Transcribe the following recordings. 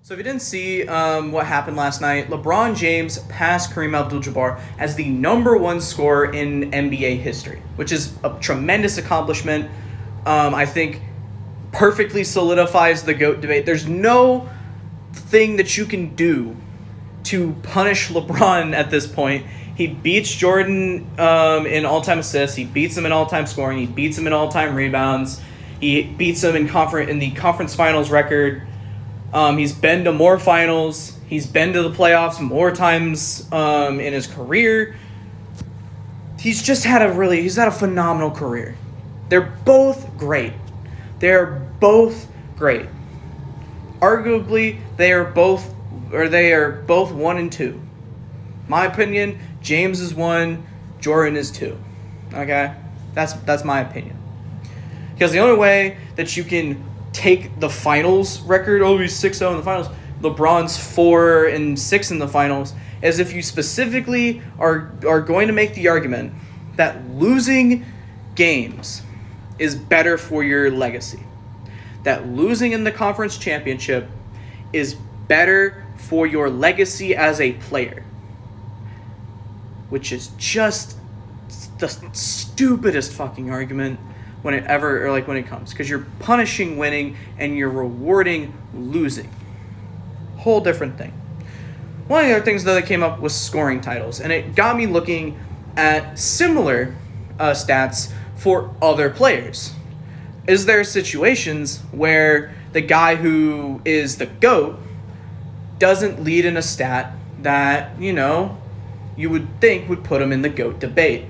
So if you didn't see what happened last night, LeBron James passed Kareem Abdul-Jabbar as the number one scorer in NBA history, which is a tremendous accomplishment. I think perfectly solidifies the GOAT debate. There's no thing that you can do to punish LeBron at this point. He beats Jordan in all-time assists. He beats him in all-time scoring. He beats him in all-time rebounds. He beats him in the conference finals record. He's been to more finals. He's been to the playoffs more times in his career. He's had a phenomenal career. They're both great. Arguably, they are both 1 and 2. My opinion, James is 1, Jordan is 2. Okay? That's my opinion. Because the only way that you can take the finals record, he's 6-0 in the finals, LeBron's 4-6 in the finals, is if you specifically are going to make the argument that losing games is better for your legacy. That losing in the conference championship is better for your legacy as a player. Which is just the stupidest fucking argument when it comes. Because you're punishing winning and you're rewarding losing. Whole different thing. One of the other things that came up was scoring titles. And it got me looking at similar stats for other players. Is there situations where the guy who is the GOAT doesn't lead in a stat that, you would think would put him in the GOAT debate?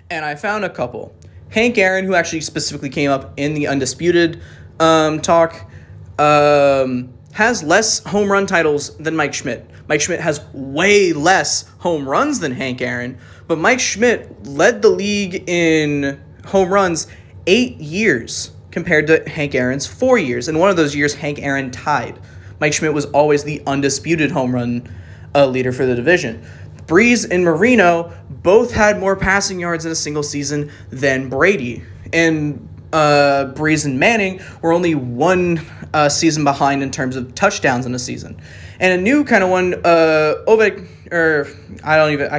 And I found a couple. Hank Aaron, who actually specifically came up in the Undisputed talk, has less home run titles than Mike Schmidt. Mike Schmidt has way less home runs than Hank Aaron, but Mike Schmidt led the league in home runs 8 years compared to Hank Aaron's 4 years. And one of those years, Hank Aaron tied. Mike Schmidt was always the undisputed home run leader for the division. Breeze and Marino both had more passing yards in a single season than Brady. And Breeze and Manning were only one season behind in terms of touchdowns in a season. And a new kind of one, I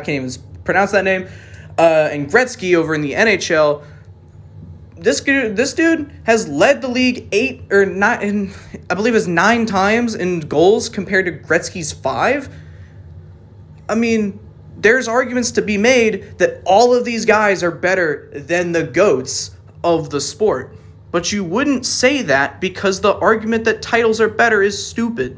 can't even pronounce that name, and Gretzky over in the NHL. This dude has led the league 9 times in goals compared to Gretzky's 5. I mean, there's arguments to be made that all of these guys are better than the GOATs of the sport. But you wouldn't say that because the argument that titles are better is stupid.